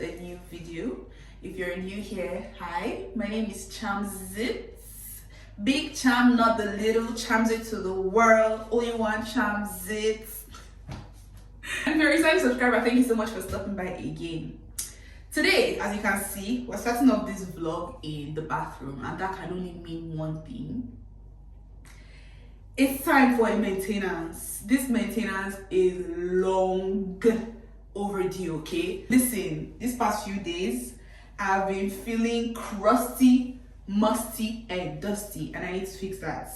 a new video. If you're new here, hi, my name is Chamzit. Big Cham, not the little Chamzit to the world. Only one Chamzit. And if you're a returning subscriber, thank you so much for stopping by again. Today, as you can see, we're starting off this vlog in the bathroom, and that can only mean one thing. It's time for a maintenance. This maintenance is long overdue, okay? Listen, these past few days, I've been feeling crusty, musty, and dusty, and I need to fix that.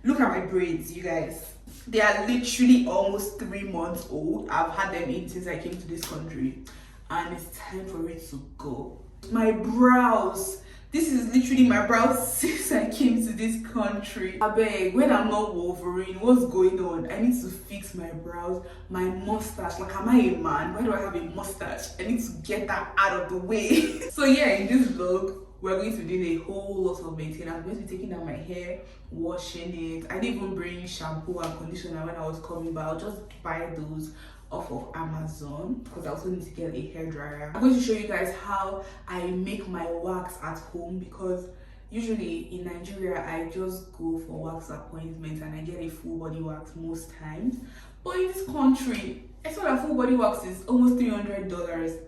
Look at my braids, you guys. They are literally almost 3 months old. I've had them in since I came to this country, and it's time for it to go. My brows. This is literally my brows since I came to this country. I beg, when I'm not Wolverine, what's going on? I need to fix my brows, my mustache. Like, am I a man? Why do I have a mustache? I need to get that out of the way. So yeah, in this vlog, we're going to do a whole lot of maintenance. I'm going to be taking out my hair, washing it. I didn't even bring shampoo and conditioner when I was coming, but I'll just buy those off of Amazon because I also need to get a hairdryer. I'm going to show you guys how I make my wax at home, because usually in Nigeria I just go for wax appointments and I get a full body wax most times. But in this country, I saw that full body wax is almost $300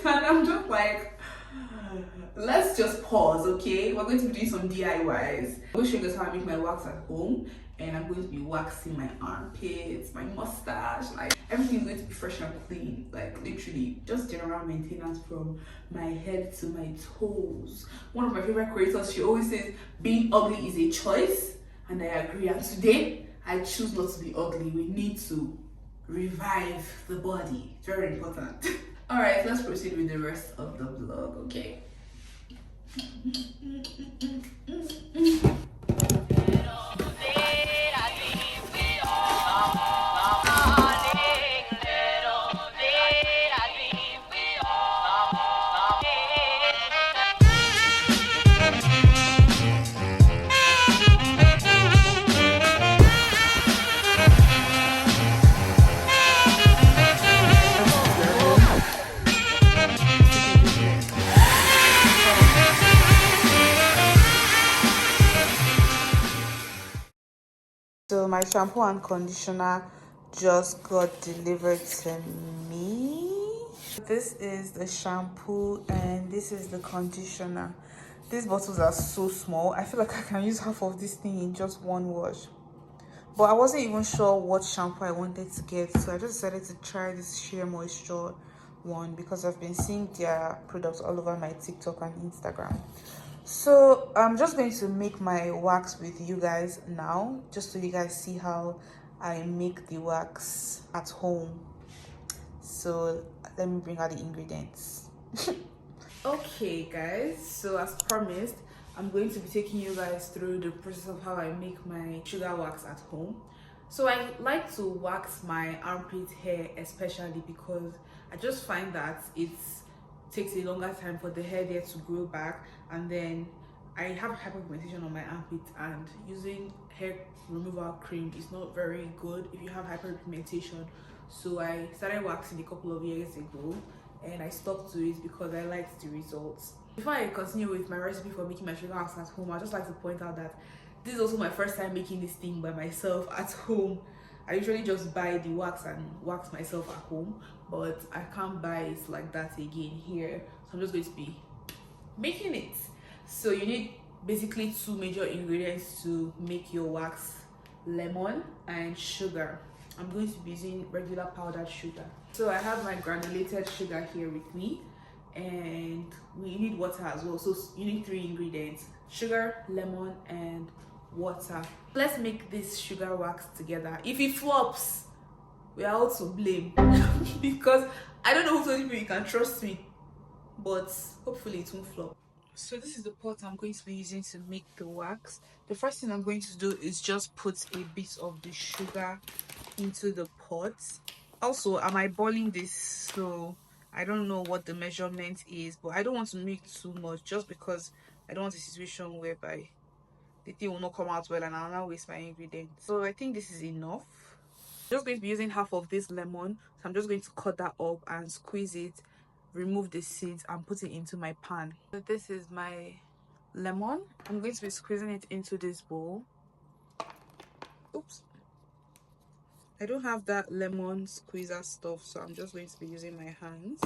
and I'm just like, let's just pause, okay? We're going to be doing some DIYs. I'm going to show you guys how I make my wax at home, and I'm going to be waxing my armpits, my mustache, like everything is going to be fresh and clean, like literally just general maintenance from my head to my toes. One of my favorite creators, she always says being ugly is a choice, and I agree. And today I choose not to be ugly. We need to revive the body. It's very important. All right, let's proceed with the rest of the vlog, okay? So my shampoo and conditioner just got delivered to me. This is the shampoo and this is the conditioner. These bottles are so small. I feel like I can use half of this thing in just one wash. But I wasn't even sure what shampoo I wanted to get, so I just decided to try this Sheer Moisture one because I've been seeing their products all over my TikTok and Instagram. So I'm just going to make my wax with you guys now, just so you guys see how I make the wax at home. So let me bring out the ingredients. Okay guys, so as promised, I'm going to be taking you guys through the process of how I make my sugar wax at home. So I like to wax my armpit hair, especially because I just find that it takes a longer time for the hair there to grow back, and then I have hyperpigmentation on my armpit, and using hair removal cream is not very good if you have hyperpigmentation. So I started waxing a couple of years ago and I stuck to it because I liked the results. Before I continue with my recipe for making my sugar wax at home, I'd just like to point out that this is also my first time making this thing by myself at home. I usually just buy the wax and wax myself at home, but I can't buy it like that again here. So I'm just going to be making it. So you need basically 2 major ingredients to make your wax: lemon and sugar. I'm going to be using regular powdered sugar. So I have my granulated sugar here with me, and we need water as well. So you need 3 ingredients: sugar, lemon, and water. Let's make this sugar wax together. If it flops, we are all to blame because I don't know who told you you can trust me, but hopefully it won't flop. So this is the pot I'm going to be using to make the wax. The first thing I'm going to do is just put a bit of the sugar into the pot. Also, am I boiling this? So I don't know what the measurement is, but I don't want to make too much just because I don't want a situation whereby the thing will not come out well and I'll now waste my ingredients. So I think this is enough. I'm just going to be using half of this lemon, so I'm just going to cut that up and squeeze it remove the seeds and put it into my pan. So this is my lemon. I'm going to be squeezing it into this bowl. Oops, I don't have that lemon squeezer stuff, so I'm just going to be using my hands.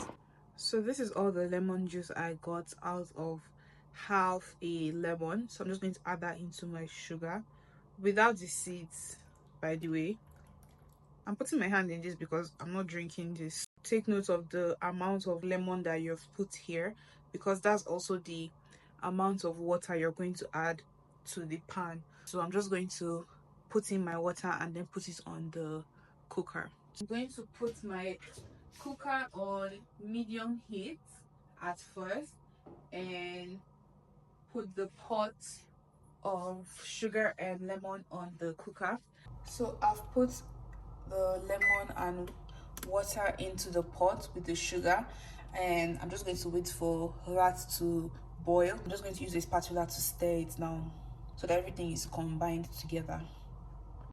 So this is all the lemon juice I got out of half a lemon. So I'm just going to add that into my sugar without the seeds, by the way. I'm putting my hand in this because I'm not drinking this. Take note of the amount of lemon that you've put here, because that's also the amount of water you're going to add to the pan. So I'm just going to put in my water and then put it on the cooker. I'm going to put my cooker on medium heat at first and put the pot of sugar and lemon on the cooker. So I've put the lemon and water into the pot with the sugar, and I'm just going to wait for that to boil. I'm just going to use a spatula to stir it now so that everything is combined together.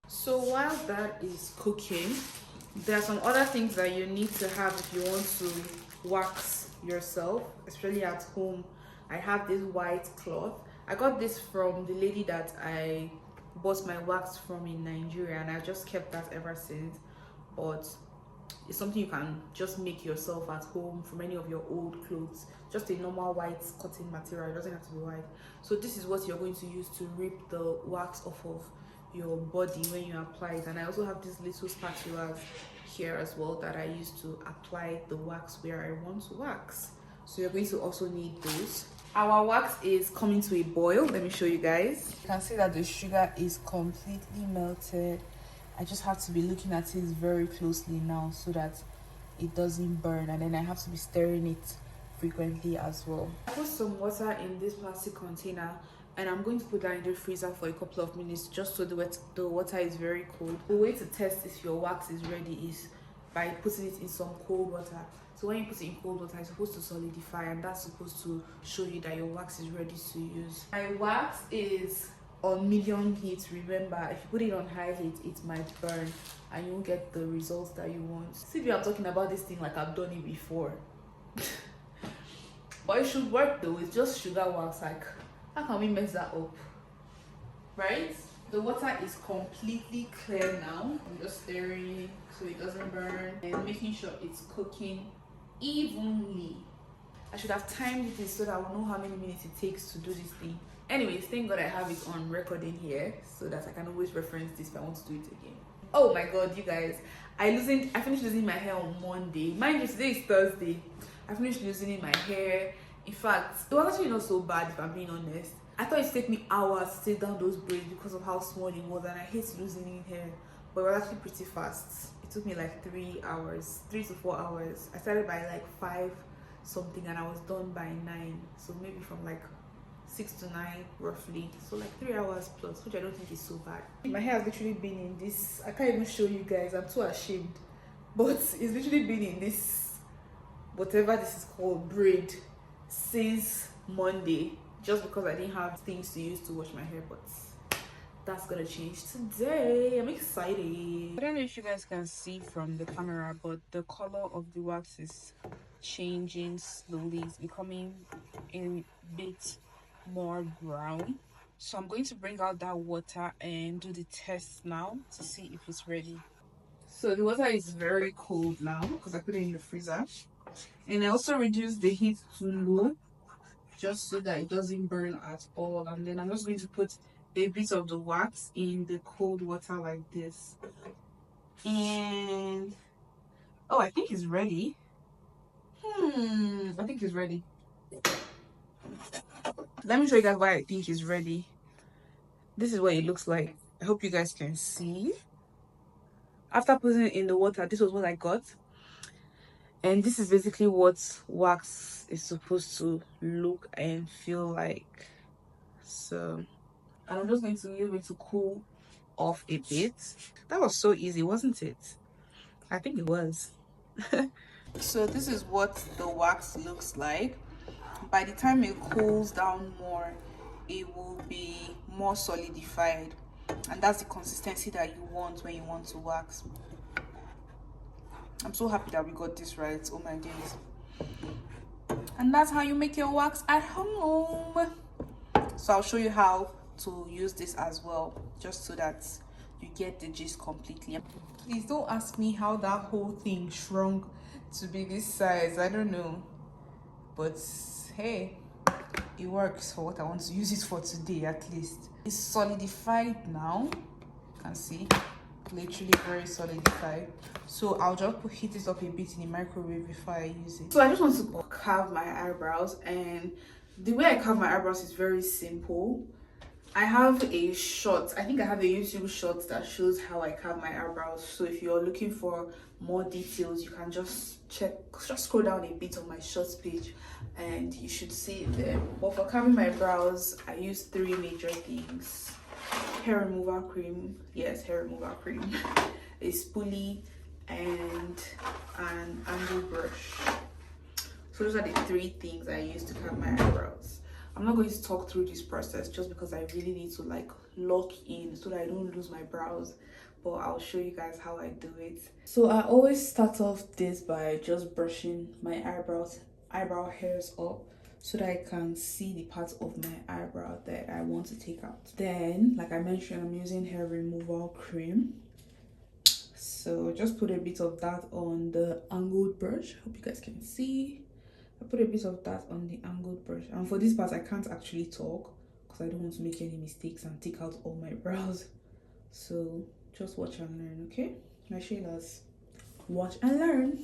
So while that is cooking, there are some other things that you need to have if you want to wax yourself, especially at home. I have this white cloth. I got this from the lady that I bought my wax from in Nigeria, and I've just kept that ever since. But it's something you can just make yourself at home from any of your old clothes. Just a normal white cotton material, it doesn't have to be white. So this is what you're going to use to rip the wax off of your body when you apply it. And I also have these little spatulas here as well that I use to apply the wax where I want to wax. So you're going to also need those. Our wax is coming to a boil. Let me show you guys. You can see that the sugar is completely melted. I just have to be looking at it very closely now so that it doesn't burn, and then I have to be stirring it frequently as well. I put some water in this plastic container, and I'm going to put that in the freezer for a couple of minutes just so the water is very cold. The way to test if your wax is ready is by putting it in some cold water. So when you put it in cold water, it's supposed to solidify, and that's supposed to show you that your wax is ready to use. My wax is on medium heat. Remember, if you put it on high heat, it might burn and you won't get the results that you want. See, if I'm talking about this thing like I've done it before. But it should work though. It's just sugar wax. Like, how can we mess that up, right? The water is completely clear now. I'm just stirring so it doesn't burn and making sure it's cooking evenly. I should have timed it so that I will know how many minutes it takes to do this thing. Anyways, thank God I have it on recording here so that I can always reference this if I want to do it again. Oh my God, you guys, I finished losing my hair on Monday. Mind you, today is Thursday. I finished losing my hair. In fact, it was actually not so bad if I'm being honest. I thought it would take me hours to take down those braids because of how small it was, and I hate losing hair, but it was actually pretty fast. It took me like 3 to 4 hours. I started by like 5 something and I was done by 9, so maybe from like 6 to 9 roughly, so like 3 hours plus, which I don't think is so bad. My hair has literally been in this, I can't even show you guys, I'm too ashamed, but it's literally been in this, whatever this is called, braid, since Monday, just because I didn't have things to use to wash my hair. But that's gonna change today. I'm excited. I don't know if you guys can see from the camera, but the color of the wax is changing slowly. It's becoming a bit more brown. So I'm going to bring out that water and do the test now to see if it's ready. So the water is very cold now because I put it in the freezer, and I also reduced the heat to low just so that it doesn't burn at all. And then I'm just going to put a bit of the wax in the cold water like this, and oh, I think it's ready. I think it's ready. Let me show you guys why I think it's ready. This is what it looks like. I hope you guys can see. After putting it in the water, this was what I got, and this is basically what wax is supposed to look and feel like. So, and I'm just going to leave it to cool off a bit. That was so easy, wasn't it? I think it was. So this is what the wax looks like. By the time it cools down more, it will be more solidified, and that's the consistency that you want when you want to wax. I'm so happy that we got this right. Oh my days. And that's how you make your wax at home. So I'll show you how to use this as well, just so that you get the gist completely. Please don't ask me how that whole thing shrunk to be this size. I don't know, but hey, it works for what I want to use it for today. At least it's solidified now. You can see, literally very solidified. So I'll just heat it up a bit in the microwave before I use it. So I just want to carve my eyebrows, and the way I carve my eyebrows is very simple. I have a short, I think I have a YouTube short that shows how I carve my eyebrows. So if you're looking for more details, you can just scroll down a bit on my shorts page and you should see it there. But for carving my brows, I use 3 major things. Hair removal cream, yes, hair removal cream, a spoolie, and an angle brush. So those are the 3 things I use to carve my eyebrows. I'm not going to talk through this process just because I really need to like lock in so that I don't lose my brows, but I'll show you guys how I do it. So I always start off this by just brushing my eyebrow hairs up so that I can see the parts of my eyebrow that I want to take out. Then, like I mentioned, I'm using hair removal cream. So just put a bit of that on the angled brush. Hope you guys can see. I put a bit of that on the angled brush, and for this part I can't actually talk because I don't want to make any mistakes and take out all my brows. So just watch and learn, okay? My Shaylas, watch and learn.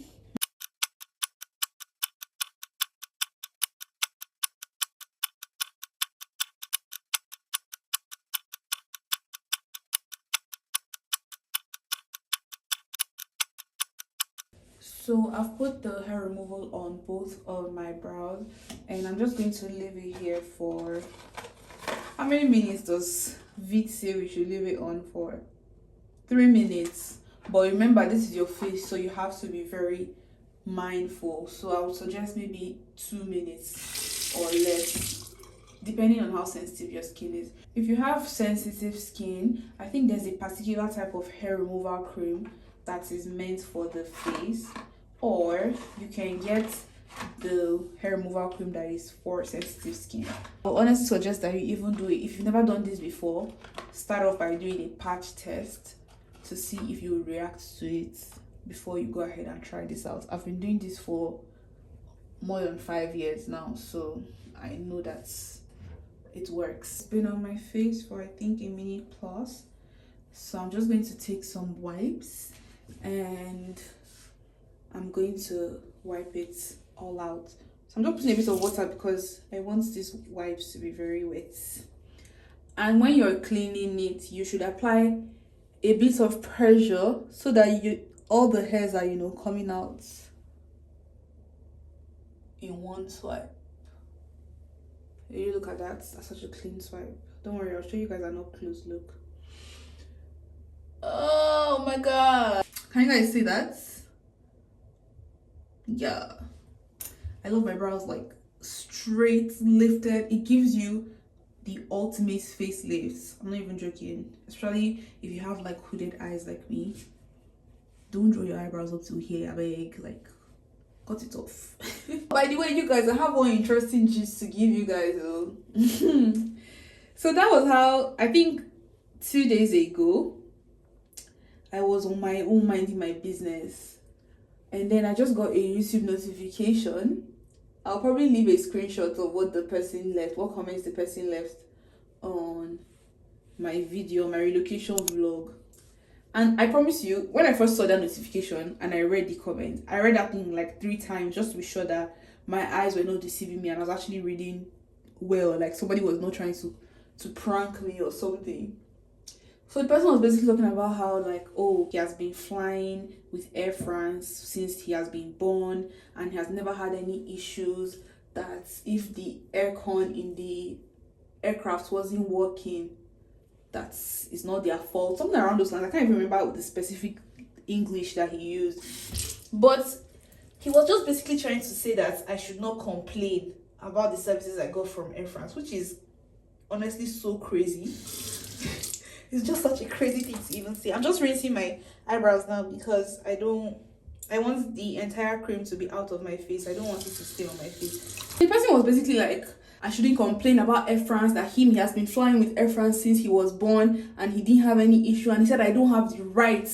So I've put the hair removal on both of my brows, and I'm just going to leave it here for, how many minutes does Vit say we should leave it on for? 3 minutes. But remember, this is your face, so you have to be very mindful. So I would suggest maybe 2 minutes or less, depending on how sensitive your skin is. If you have sensitive skin, I think there's a particular type of hair removal cream that is meant for the face, or you can get the hair removal cream that is for sensitive skin. I would honestly suggest that you even do it, if you've never done this before, start off by doing a patch test to see if you will react to it before you go ahead and try this out. I've been doing this for more than 5 years now, so I know that it works. It's been on my face for I think a minute plus, so I'm just going to take some wipes and I'm going to wipe it all out. So I'm just putting a bit of water because I want these wipes to be very wet. And when you're cleaning it, you should apply a bit of pressure so that all the hairs are, coming out in one swipe. You look at that, that's such a clean swipe. Don't worry, I'll show you guys an up close look. Oh my god, can you guys see that? Yeah, I love my brows like straight lifted. It gives you the ultimate facelift. I'm not even joking, especially if you have like hooded eyes like me. Don't draw your eyebrows up to here, I beg, like cut it off. By the way, you guys, I have one interesting gist to give you guys. So that was how, I think 2 days ago, I was on my own minding my business, and then I just got a YouTube notification. I'll probably leave a screenshot of what the person left, what comments the person left on my video, my relocation vlog. And I promise you, when I first saw that notification and I read the comment, I read that thing like 3 times just to be sure that my eyes were not deceiving me and I was actually reading well, like somebody was not trying to prank me or something. So the person was basically talking about how like, oh, he has been flying with Air France since he has been born and he has never had any issues, that if the aircon in the aircraft wasn't working, that is not their fault. Something around those lines. I can't even remember the specific English that he used. But he was just basically trying to say that I should not complain about the services I got from Air France, which is honestly so crazy. It's just such a crazy thing to even say. I'm just rinsing my eyebrows now because I don't I want the entire cream to be out of my face. I don't want it to stay on my face. The person was basically like, I shouldn't complain about Air France, that he has been flying with Air France since he was born and he didn't have any issue. And he said, I don't have the right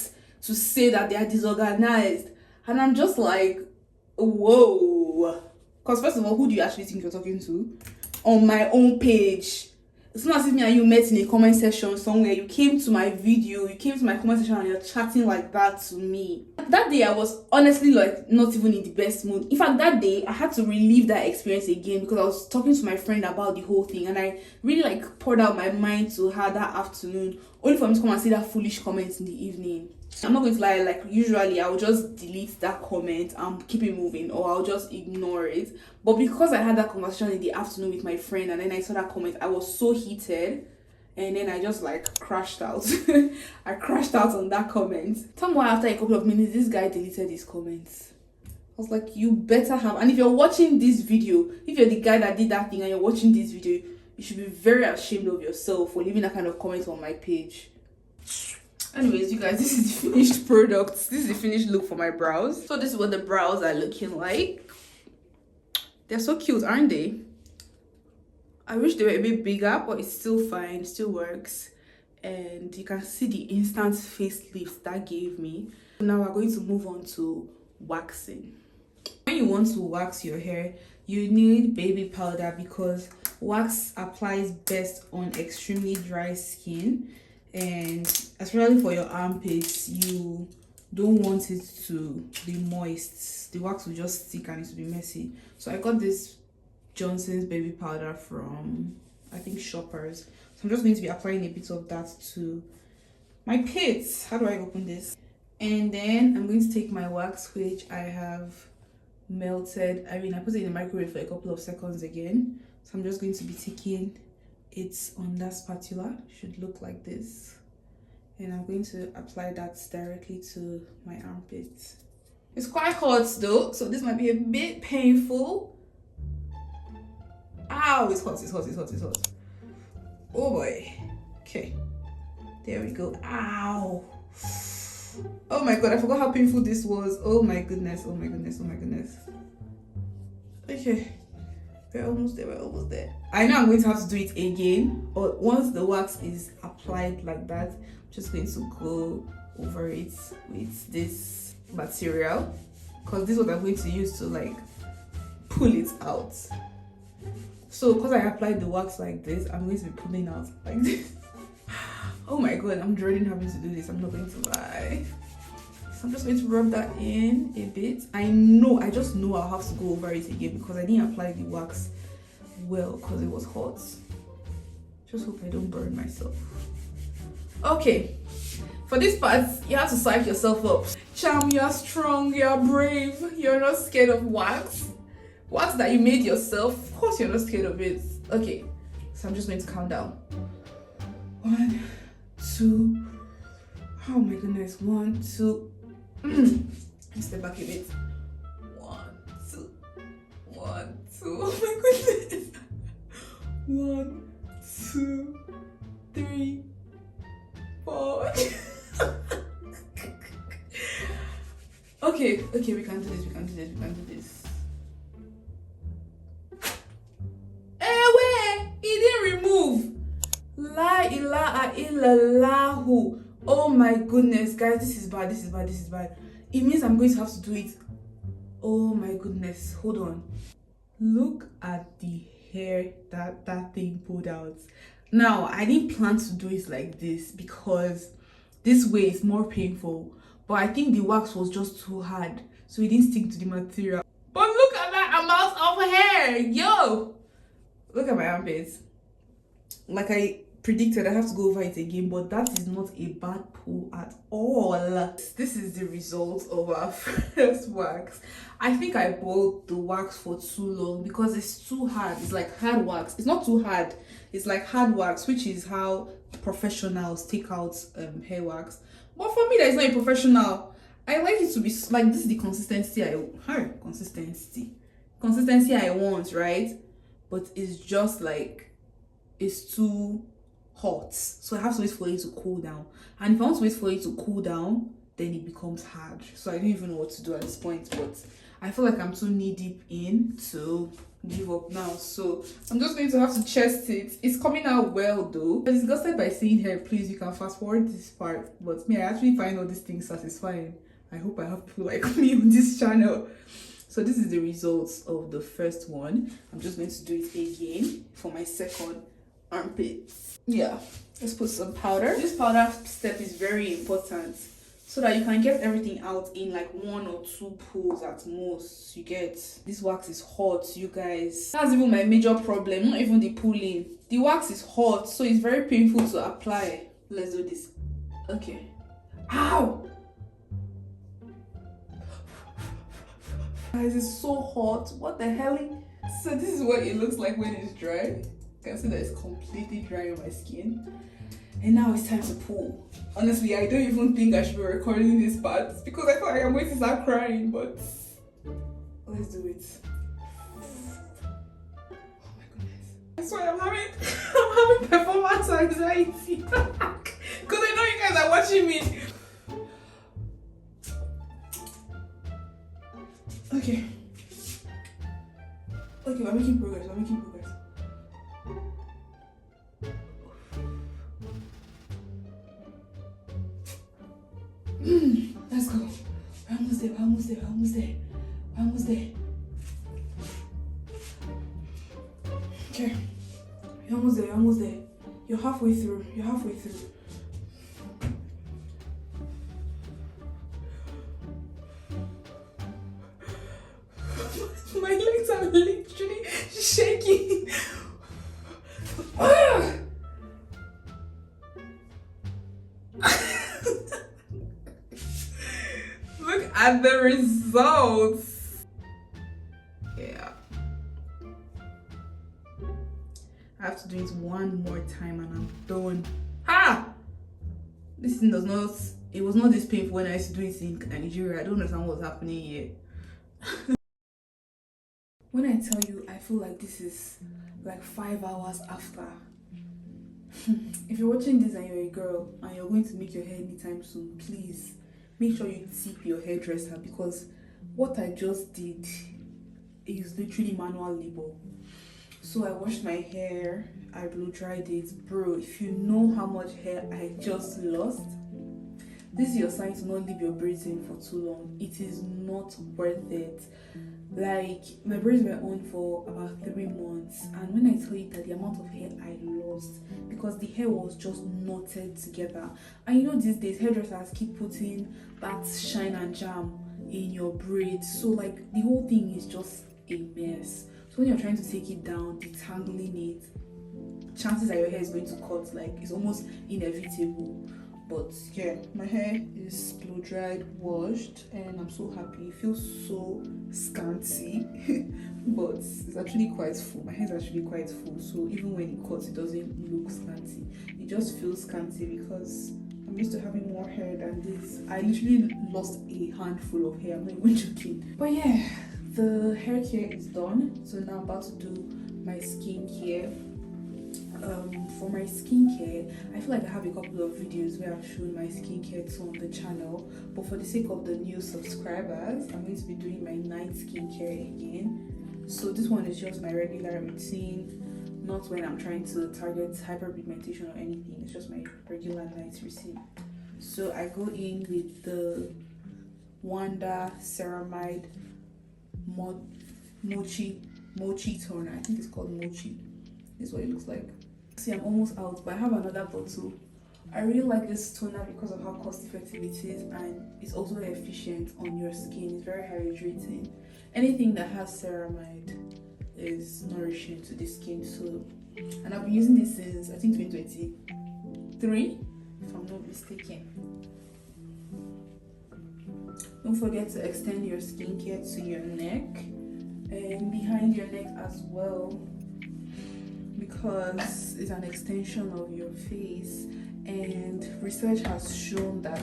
to say that they are disorganized. And I'm just like, whoa. Because first of all, who do you actually think you're talking to? On my own page. It's not as if me and you met in a comment section somewhere. You came to my video, you came to my comment section and you're chatting like that to me. That day I was honestly like not even in the best mood. In fact, that day I had to relive that experience again because I was talking to my friend about the whole thing and I really like poured out my mind to her that afternoon, only for me to come and see that foolish comment in the evening. I'm not going to lie, like usually I will just delete that comment and keep it moving, or I'll just ignore it. But because I had that conversation in the afternoon with my friend and then I saw that comment, I was so heated and then I just like crashed out. I crashed out on that comment. Somewhere after a couple of minutes, this guy deleted his comments. I was like, you better have. And if you're watching this video, if you're the guy that did that thing and you're watching this video, you should be very ashamed of yourself for leaving that kind of comment on my page. Anyways, you guys, this is the finished product. This is the finished look for my brows. So this is what the brows are looking like. They're so cute, aren't they? I wish they were a bit bigger, but it's still fine, still works. And you can see the instant facelift that gave me. Now we're going to move on to waxing. When you want to wax your hair, you need baby powder because wax applies best on extremely dry skin. And especially for your armpits, you don't want it to be moist. The wax will just stick and it will be messy. So I got this Johnson's baby powder from, I think, Shoppers. So I'm just going to be applying a bit of that to my pits. How do I open this? And then I'm going to take my wax, which I have melted. I put it in the microwave for a couple of seconds again. So I'm just going to be taking it on that spatula. It should look like this. And I'm going to apply that directly to my armpits. It's quite hot though, so this might be a bit painful. Ow, it's hot, it's hot, it's hot, it's hot. Oh boy. Okay. There we go. Ow. Oh my god, I forgot how painful this was. Oh my goodness, oh my goodness, oh my goodness. Okay. We're almost there, we're almost there. I know I'm going to have to do it again, but once the wax is applied like that, I'm just going to go over it with this material, because this is what I'm going to use to like pull it out. So because I applied the wax like this, I'm going to be pulling out like this. Oh my god, I'm dreading having to do this, I'm not going to lie. So I'm just going to rub that in a bit. I just know I'll have to go over it again because I didn't apply the wax well because it was hot. Just hope I don't burn myself. Okay, for this part, you have to psych yourself up. Cham, you're strong, you're brave, you're not scared of wax. Wax that you made yourself, of course you're not scared of it. Okay, so I'm just going to count down. 1, 2, oh my goodness, 1, 2. Step back a bit. 1, 2, 1, 2. Oh my goodness. 1, 2, 3, 4. Okay, we can do this, we can do this, we can do this. Hey, wait! He didn't remove. La ilaha illallahu. Oh my goodness, guys, this is bad, this is bad, this is bad. It means I'm going to have to do it. Oh my goodness, hold on. Look at the hair that thing pulled out. Now, I didn't plan to do it like this because this way is more painful. But I think the wax was just too hard, so it didn't stick to the material. But look at that amount of hair, yo! Look at my armpits. Like I predicted, I have to go over it again, but that is not a bad pull at all. This is the result of our first wax. I think I bought the wax for too long because it's too hard. It's like hard wax. It's not too hard. It's like hard wax, which is how professionals take out hair wax. But for me, that is not a professional. I like it to be like this is the consistency consistency I want, right? But it's just like it's too hot, so I have to wait for it to cool down. And if I want to wait for it to cool down, then it becomes hard. So I don't even know what to do at this point, but I feel like I'm too knee deep in to give up now. So I'm just going to have to chest it. It's coming out well though. I'm disgusted by seeing hair. Please, you can fast forward this part. But me, I actually find all these things satisfying. I hope I have people like me on this channel. So this is the results of the first one. I'm just going to do it again for my second armpit. Yeah, let's put some powder. This powder step is very important so that you can get everything out in like 1 or 2 pulls at most. You get, this wax is hot, you guys. That's even my major problem, not even the pulling. The wax is hot, so it's very painful to apply. Let's do this. Okay. Ow! Guys, it's so hot. What the hell? So this is what it looks like when it's dry. You can see that it's completely dry on my skin. And now it's time to pull. Honestly, I don't even think I should be recording this part because I feel like I'm going to start crying, but let's do it. Oh my goodness. I swear I'm having performance anxiety. Because I know you guys are watching me. Okay. Okay, we're making progress. Let's go. We're almost there. Okay. You're almost there. You're halfway through. My legs are literally shaking. Look at the results. Yeah. I have to do it one more time and I'm done. Ha! This thing it was not this painful when I used to do it in Nigeria. I don't understand what's happening here. When I tell you, I feel like this is like 5 hours after. If you're watching this and you're a girl and you're going to make your hair anytime soon, please make sure you tip your hairdresser because what I just did is literally manual labor. So I washed my hair, I blow dried it. Bro, if you know how much hair I just lost, this is your sign to not leave your braids in for too long. It is not worth it. Like, my braids were on for about 3 months, and when I tell you that the amount of hair I lost because the hair was just knotted together, and you know these days hairdressers keep putting that shine and jam in your braids, so like the whole thing is just a mess. So when you're trying to take it down, detangling it, chances that your hair is going to cut, like it's almost inevitable. But yeah, my hair is blow dried, washed, and I'm so happy. It feels so scanty, but it's actually quite full. My hair is actually quite full, so even when it cuts, it doesn't look scanty. It just feels scanty because I'm used to having more hair than this. I literally lost a handful of hair, I'm not even joking. But yeah, the hair care is done. So now I'm about to do my skincare. For my skincare, I feel like I have a couple of videos where I've shown my skincare too on the channel, but for the sake of the new subscribers, I'm going to be doing my night skincare again. So this one is just my regular routine, not when I'm trying to target hyperpigmentation or anything. It's just my regular night routine. So I go in with the Wanda Ceramide Mochi toner. I think it's called Mochi. This is what it looks like. See, I'm almost out, but I have another bottle. I really like this toner because of how cost effective it is, and it's also efficient on your skin. It's very hydrating. Anything that has ceramide is nourishing to the skin. So, and I've been using this since I think 2023, if I'm not mistaken. Don't forget to extend your skincare to your neck and behind your neck as well, because it's an extension of your face, and research has shown that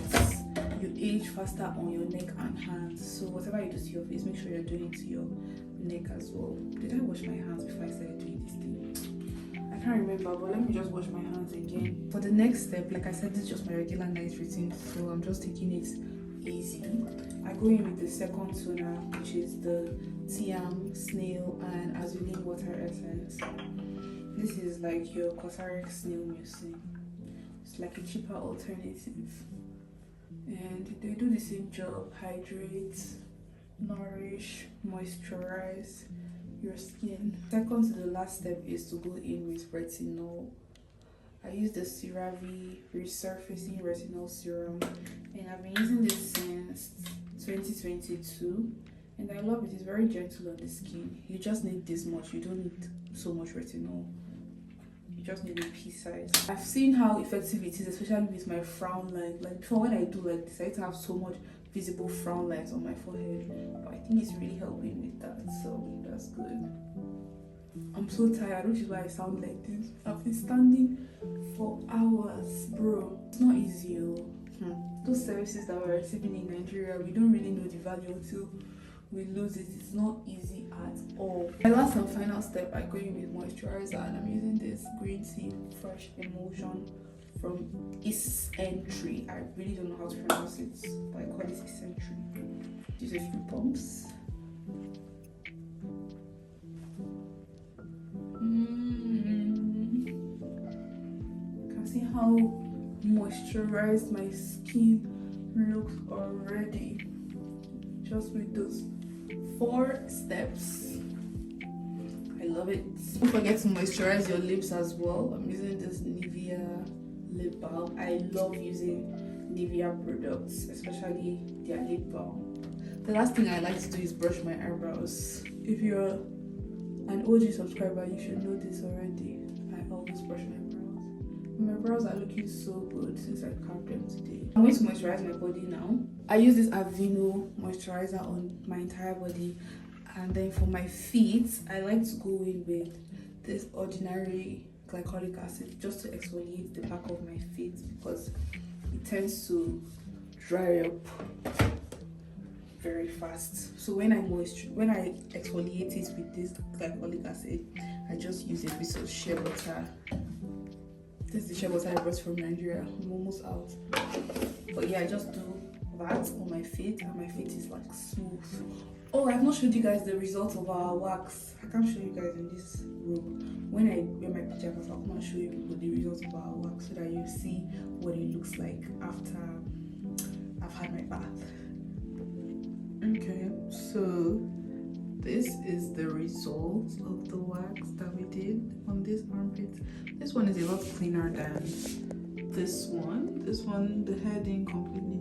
you age faster on your neck and hands. So whatever you do to your face, make sure you're doing it to your neck as well. Did I wash my hands before I started doing this thing? I can't remember, but let me just wash my hands again. For the next step, like I said, this is just my regular night routine, so I'm just taking it easy. I go in with the second toner, which is the Tiam Snail and Azulene Water Essence. This is like your Cosrx Snail Mucin. It's like a cheaper alternative. And they do the same job: hydrate, nourish, moisturize your skin. Second to the last step is to go in with retinol. I use the CeraVe Resurfacing Retinol Serum, and I've been using this since 2022, and I love it. It's very gentle on the skin. You just need this much. You don't need so much retinol. You just need a pea size. I've seen how effective it is, especially with my frown line. Like before, when I do like this, I used to have so much visible frown lines on my forehead, but I think it's really helping with that, so that's good. I'm so tired, which is why I sound like this. I've been standing for hours, bro. It's not easy. Those services that we're receiving in Nigeria, we don't really know the value until we lose it. It's not easy at all. My last and final step, I go in with moisturizer, and I'm using this green tea fresh emulsion from Isentry. I really don't know how to pronounce it, but I call it Isentry. These are 3 pumps. You can see how moisturized my skin looks already, just with those 4 steps. I love it. Don't forget to moisturize your lips as well. I'm using this Nivea lip balm. I love using Nivea products, especially their lip balm. The last thing I like to do is brush my eyebrows. If you're an OG subscriber, you should know this already. I always brush my brows. My brows are looking so good since I carved them today. I'm going to moisturize my body now. I use this Aveeno moisturizer on my entire body, and then for my feet, I like to go in with this ordinary glycolic acid just to exfoliate the back of my feet, because it tends to dry up very fast. So when I exfoliate it with this glycolic acid, I just use a bit of shea butter. This is the shea butter I brought from Nigeria. I'm almost out. But yeah, I just do that on my feet, and my feet is like smooth. Oh, I've not showed you guys the result of our wax. I can't show you guys in this room. When I wear my pajamas, I'll come and show you people the results of our wax so that you see what it looks like after I've had my bath. Okay, so this is the result of the wax that we did on this armpit. This one is a lot cleaner than this one. This one, the hair didn't completely